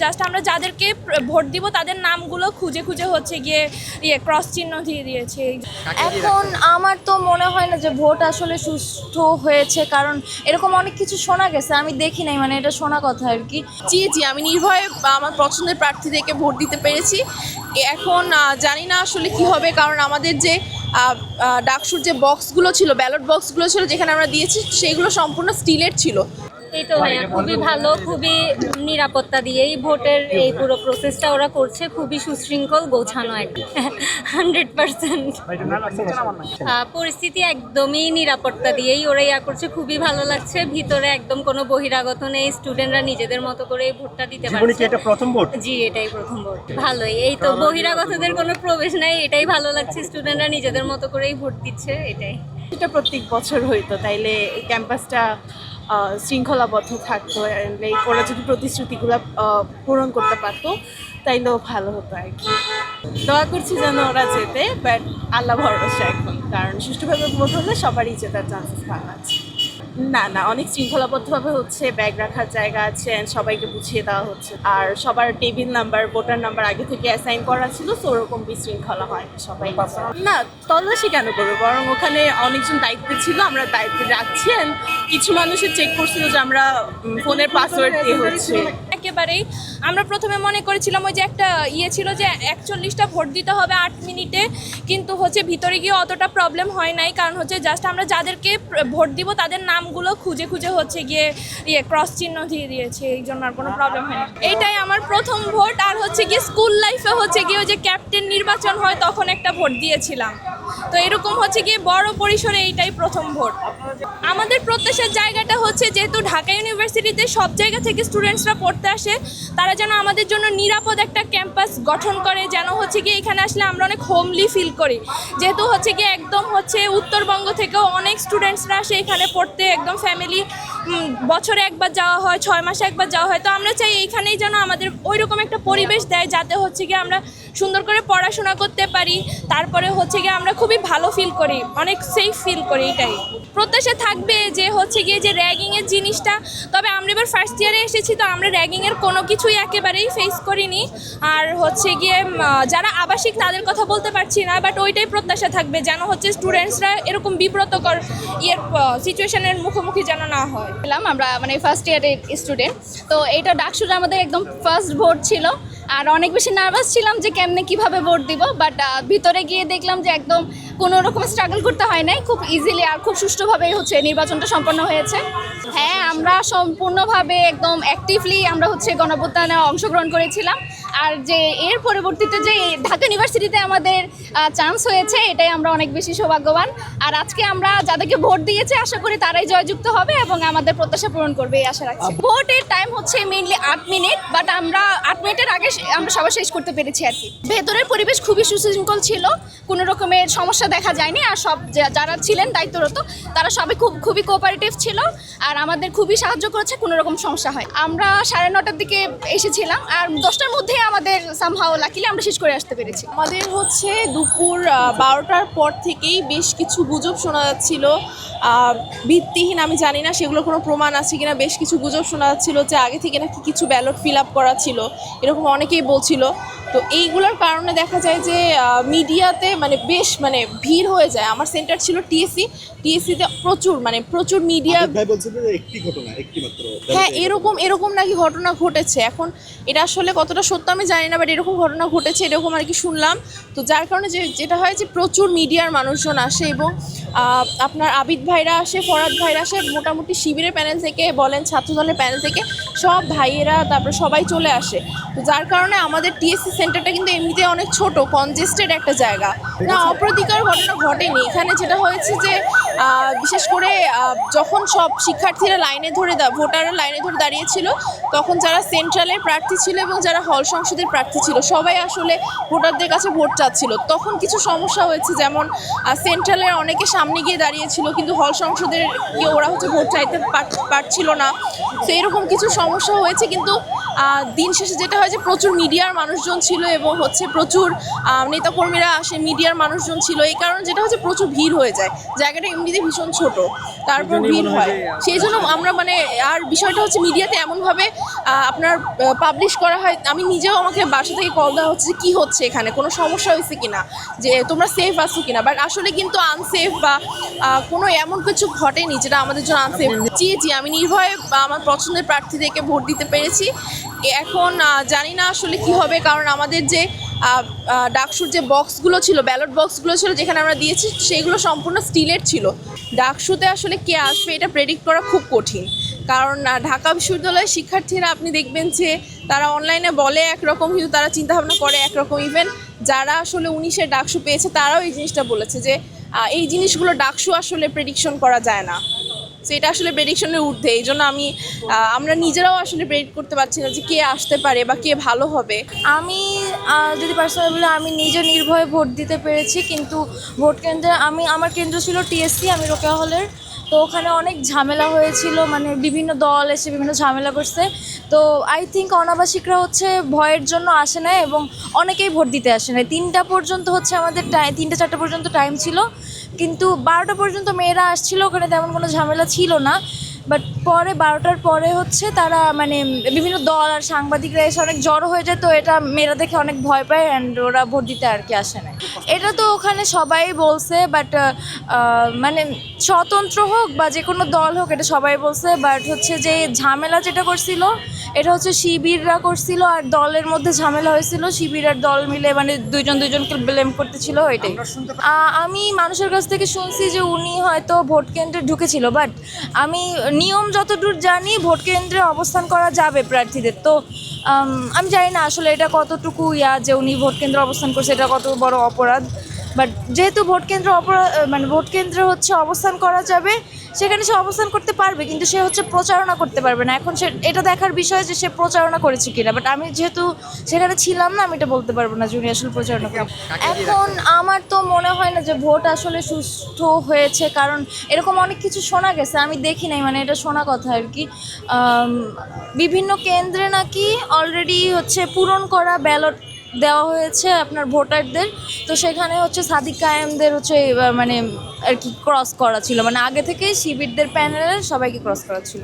Just আমরা যাদেরকে vote দিব তাদের নামগুলো খুঁজে খুঁজে হচ্ছে গিয়ে ক্রস চিহ্ন দিয়ে দিয়েছে। এখন আমার তো মনে হয় না যে ভোট আসলে সুষ্ঠু হয়েছে, কারণ এরকম অনেক কিছু শোনা গেছে, আমি দেখি নাই, মানে এটা শোনা কথা আর কি। জি আমি নির্ভয়ে আমার পছন্দের প্রার্থী থেকে ভোট দিতে পেরেছি। এখন জানি না আসলে কি হবে, কারণ আমাদের যে ডাকসুর যে বক্সগুলো ছিল, ব্যালট বক্সগুলো ছিল যেখানে আমরা দিয়েছি, সেইগুলো সম্পূর্ণ স্টিলের ছিল। এই তো ভাইয়া খুবই ভালো, খুবই নিরাপত্তা দিয়েই ভোটের এই পুরো প্রসেসটা ওরা করছে, খুবই সুশৃঙ্খল গোছানো একদম 100%। পরিস্থিতি একদমই নিরাপত্তা দিয়েই ওরা ইয়া করছে, খুবই ভালো লাগছে। ভিতরে একদম কোনো বহিরাগত নেই, স্টুডেন্টরা নিজেদের মতো করে ভোটটা দিতে পারছে। এটা প্রথম ভোট? জি এটাই প্রথম ভোট। ভালোই, এই তো বহিরাগতদের কোনো প্রবেশ নাই, এটাই ভালো লাগছে। স্টুডেন্টরা নিজেদের মতো করেই ভোট দিচ্ছে, এটাই। এটা প্রত্যেক বছর হইতো, তাইলে ক্যাম্পাসটা শৃঙ্খলাবদ্ধ থাকতো। ওরা যদি প্রতিশ্রুতিগুলো পূরণ করতে পারতো তাইলেও ভালো হতো আর কি। দোয়া করছি যেন ওরা যেতে, বাট আল্লাহ ভরসা এখন, কারণ সুষ্ঠুভাবে ভোট হলে সবারই জেতার চান্সেস ভালো আছে। না অনেক শৃঙ্খলাবদ্ধভাবে হচ্ছে, ব্যাগ রাখার জায়গা আছে, সবাইকে বুঝিয়ে দেওয়া হচ্ছে, আর সবার টেবিল নাম্বার, ভোটার নাম্বার আগে থেকে অ্যাসাইন করা ছিল, তো ওরকম বিশৃঙ্খলা হয় সবাই। না তল্লাশি কেন করবে, বরং ওখানে অনেকজন দায়িত্বে ছিল, আমরা দায়িত্বে রাখছি। কিছু মানুষের চেক করছিল যে আমরা ফোনের পাসওয়ার্ড দিয়ে হচ্ছে। একেবারেই আমরা প্রথমে মনে করেছিলাম ওই যে একটা ছিল যে 41টা ভোট দিতে হবে 8 মিনিটে, কিন্তু হচ্ছে ভিতরে গিয়ে অতটা প্রবলেম হয় নাই, কারণ হচ্ছে জাস্ট আমরা যাদেরকে ভোট দিব তাদের নামগুলো খুঁজে খুঁজে হচ্ছে গিয়ে ক্রস চিহ্ন দিয়ে দিয়েছে, এই জন্য আর কোনো প্রবলেম হয় না। এইটাই আমার প্রথম ভোট। আর হচ্ছে গিয়ে স্কুল লাইফে হচ্ছে গিয়ে ওই যে ক্যাপ্টেন নির্বাচন হয় তখন একটা ভোট দিয়েছিলাম, তো এরকম হচ্ছে গিয়ে বড় পরিসরে এইটাই প্রথম ভোট। আমাদের প্রত্যাশার জায়গাটা হচ্ছে যেহেতু ঢাকা ইউনিভার্সিটিতে সব জায়গা থেকে স্টুডেন্টসরা পড়তে আসে, তারা যেন আমাদের জন্য নিরাপদ একটা ক্যাম্পাস গঠন করে, যেন হচ্ছে গিয়ে এখানে আসলে আমরা অনেক হোমলি ফিল করি। যেহেতু হচ্ছে গিয়ে একদম হচ্ছে উত্তরবঙ্গ থেকেও অনেক স্টুডেন্টসরা আসে এখানে পড়তে, একদম ফ্যামিলি, বছরে একবার যাওয়া হয়, 6 মাসে একবার যাওয়া হয়। তো আমরা চাই এইখানেই যেন আমাদের ওই রকম একটা পরিবেশ দেয় যাতে হচ্ছে গিয়ে আমরা সুন্দর করে পড়াশোনা করতে পারি, তারপরে হচ্ছে গিয়ে আমরা খুবই ভালো ফিল করি, অনেক সেফ ফিল করি। এটাই প্রত্যাশা থাকবে যে হচ্ছে গিয়ে যে র্যাগিংয়ের জিনিসটা, তবে আমরা এবার ফার্স্ট ইয়ারে এসেছি, তো আমরা র্যাগিংয়ের কোনো কিছুই একেবারেই ফেস করিনি। আর হচ্ছে গিয়ে যারা আবাসিক তাদের কথা বলতে পারছি না, বাট ওইটাই প্রত্যাশা থাকবে যেন হচ্ছে স্টুডেন্টসরা এরকম বিব্রতকর সিচুয়েশনের মুখোমুখি যেন না হয়। আমরা মানে ফার্স্ট ইয়ারের স্টুডেন্ট, তো এটা ডাকসুর আমাদের একদম ফার্স্ট ভোট ছিল, আর অনেক বেশি নার্ভাস ছিলাম যে কেমনে কিভাবে ভোট দিব, বাট ভিতরে গিয়ে দেখলাম যে একদম কোনো রকম স্ট্রাগল করতে হয় নাই, খুব ইজিলি আর খুব সুষ্ঠুভাবেই হচ্ছে নির্বাচনটা সম্পন্ন হয়েছে। হ্যাঁ, আমরা সম্পূর্ণভাবে একদম অ্যাক্টিভলি আমরা হচ্ছে গণভোটদানে অংশগ্রহণ করেছিলাম। আর যে এর পরবর্তীতে যে ঢাকা ইউনিভার্সিটিতে আমাদের চান্স হয়েছে, এটাই আমরা অনেক বেশি সৌভাগ্যবান। আর আজকে আমরা যাদেরকে ভোট দিয়েছি আশা করি তারাই জয়যুক্ত হবে এবং আমাদের প্রত্যাশা পূরণ করবে এই আশা রাখছি। ভোটের টাইম হচ্ছে মেইনলি 8 মিনিট, বাট আমরা 8 মিনিটের আগে আমরা সবাই শেষ করতে পেরেছি আর কি। ভেতরের পরিবেশ খুবই সুশৃঙ্খল ছিল, কোনো রকমের সমস্যা দেখা যায়নি। আর সব যারা ছিলেন দায়িত্বরত তারা সবাই খুবই কোঅপারেটিভ ছিল, আর আমাদের খুবই সাহায্য করেছে, কোনো রকম সমস্যা হয়। আমরা 9:30টার দিকে এসেছিলাম, আর 10টার মধ্যে আমাদের সামহাও লাকিলি আমরা শেষ করে আসতে পেরেছি। আমাদের হচ্ছে দুপুর 12টার পর থেকেই বেশ কিছু গুজব শোনা যাচ্ছিল, ভিত্তিহীন, আমি জানি না সেগুলো কোনো প্রমাণ আছে কিনা। বেশ কিছু গুজব শোনা যাচ্ছিল যে আগে থেকে নাকি কিছু ব্যালট ফিল আপ করা ছিল, এরকম অনেকেই বলছিল। তো এইগুলোর কারণে দেখা যায় যে মিডিয়াতে বেশ ভিড় হয়ে যায়। আমার সেন্টার ছিল টিএসসিতে প্রচুর মিডিয়া। হ্যাঁ, এরকম নাকি ঘটনা ঘটেছে। এখন এটা আসলে কতটা সত্য আমি জানি না, বাট এরকম ঘটনা ঘটেছে, এরকম আর কি শুনলাম। তো যার কারণে যেটা হয় যে প্রচুর মিডিয়ার মানুষজন আসে, এবং আপনার আবিদ ভাইরা আসে, ফরাদ ভাইরা আসে, মোটামুটি শিবিরের প্যানেল থেকে বলেন, ছাত্রদলের প্যানেল থেকে সব ভাইয়েরা, তারপর সবাই চলে আসে। তো যার কারণে আমাদের টিএসসি সেন্টারটা কিন্তু এমনিতে অনেক ছোট, কনজেস্টেড একটা জায়গা না। অপ্রীতিকর ঘটনা ঘটেনি এখানে। যেটা হয়েছে যে বিশেষ করে যখন সব শিক্ষার্থীরা ভোটাররা লাইনে ধরে দাঁড়িয়েছিল, তখন যারা সেন্ট্রালের প্রার্থী ছিল এবং যারা হল সংসদের প্রার্থী ছিল সবাই আসলে ভোটারদের কাছে ভোট চাচ্ছিল। তখন কিছু সমস্যা হয়েছে, যেমন সেন্ট্রালের অনেকে সামনে গিয়ে দাঁড়িয়েছিল, কিন্তু হল সংসদের ওরা হচ্ছে ভোট চাইতে পারছিল না। তো এরকম কিছু সমস্যা হয়েছে, কিন্তু দিন শেষে যেটা হয় যে প্রচুর মিডিয়ার মানুষজন ছিল এবং হচ্ছে প্রচুর নেতাকর্মীরা আসে, মিডিয়ার মানুষজন ছিল, এই কারণে যেটা হচ্ছে প্রচুর ভিড় হয়ে যায়। জায়গাটা এমনি এমনিতে ভীষণ ছোট, তারপর ভিড় হয়, সেই জন্য আমরা মানে আর বিষয়টা হচ্ছে মিডিয়াতে এমনভাবে আপনার পাবলিশ করা হয়, আমি নিজেও আমাকে বাসা থেকে কল দেওয়া হচ্ছে যে কী হচ্ছে এখানে, কোনো সমস্যা হয়েছে কিনা, যে তোমরা সেফ আছো কিনা, বাট আসলে কিন্তু আনসেফ বা কোনো এমন কিছু ঘটেনি যেটা আমাদের জন্য আনসেফ। জি আমি নির্ভয়ে আমার পছন্দের প্রার্থী থেকে ভোট দিতে পেরেছি। এখন জানি না আসলে কি হবে, কারণ আমাদের যে ডাকসুর যে বক্সগুলো ছিল, ব্যালট বক্সগুলো ছিল যেখানে আমরা দিয়েছি, সেইগুলো সম্পূর্ণ স্টিলের ছিল। ডাকসুতে আসলে কে আসবে এটা প্রেডিক্ট করা খুব কঠিন, কারণ ঢাকা বিশ্ববিদ্যালয়ের শিক্ষার্থীরা আপনি দেখবেন যে তারা অনলাইনে বলে একরকম, কিন্তু তারা চিন্তাভাবনা করে একরকম। ইভেন যারা আসলে 19-এর ডাকসু পেয়েছে তারাও এই জিনিসটা বলেছে যে এই জিনিসগুলো ডাকসু আসলে প্রেডিকশন করা যায় না। সো এটা আসলে প্রেডিকশনের ঊর্ধ্বে, এই জন্য আমরা নিজেরাও আসলে প্রেডিক্ট করতে পারছি না যে কে আসতে পারে বা কে ভালো হবে। আমি যদি পার্সোনালি বলে, আমি নিজে নির্ভয়ে ভোট দিতে পেরেছি, কিন্তু ভোট কেন্দ্রে আমার কেন্দ্র ছিল টিএসসি, আমি রোকেয়া হলের। তো ওখানে অনেক ঝামেলা হয়েছিল, মানে বিভিন্ন দল এসে বিভিন্ন ঝামেলা করছে। তো আই থিঙ্ক অনাবাসিকরা হচ্ছে ভয়ের জন্য আসে না, এবং অনেকেই ভোট দিতে আসে না। 3টা পর্যন্ত হচ্ছে আমাদের 3-4টা পর্যন্ত টাইম ছিল, কিন্তু 12টা পর্যন্ত মেয়েরা আসছিল, ওখানে তেমন কোনো ঝামেলা ছিল না। বাট পরে 12টার পরে হচ্ছে তারা মানে বিভিন্ন দল আর সাংবাদিকরা এসে অনেক জড়ো হয়ে যায়, তো এটা মেয়েরা দেখে অনেক ভয় পায় অ্যান্ড ওরা ভোট দিতে আর কি আসে না। এটা তো ওখানে সবাই বলছে, বাট মানে স্বতন্ত্র হোক বা যে কোনো দল হোক এটা সবাই বলছে, বাট হচ্ছে যে ঝামেলা যেটা করছিল এটা হচ্ছে শিবিররা করছিল, আর দলের মধ্যে ঝামেলা হয়েছিল, শিবির আর দল মিলে মানে দুজনকে ব্লেম করতেছিল। ওইটাই আমি মানুষের কাছ থেকে শুনছি যে উনি হয়তো ভোট কেন্দ্রে ঢুকেছিল, বাট আমি নিয়ম যতদূর জানি ভোট কেন্দ্রে অবস্থান করা যাবে প্রার্থীদের। তো আমি জানি না আসলে এটা কতটুকু যে উনি ভোট কেন্দ্রে অবস্থান করছে এটা কত বড় অপরাধ, বাট যেহেতু ভোট কেন্দ্রে হচ্ছে অবস্থান করা যাবে, সেখানে সে অবস্থান করতে পারবে, কিন্তু সে হচ্ছে প্রচারণা করতে পারবে না। এখন সে এটা দেখার বিষয় যে সে প্রচারণা করেছে কিনা, বাট আমি যেহেতু সেখানে ছিলাম না, আমি এটা বলতে পারবো না যে উনি আসলে প্রচারণা করে। এখন আমার তো মনে হয় না যে ভোট আসলে সুষ্ঠু হয়েছে, কারণ এরকম অনেক কিছু শোনা গেছে, আমি দেখি নাই, মানে এটা শোনা কথা আর কি। বিভিন্ন কেন্দ্রে নাকি অলরেডি হচ্ছে পূরণ করা ব্যালট দেওয়া হয়েছে আপনার ভোটারদের, তো সেখানে হচ্ছে সাদিক কায়েমদের হচ্ছে মানে আর কি ক্রস করা ছিল, মানে আগে থেকেই শিবিরদের প্যানেলের সবাইকে ক্রস করা ছিল।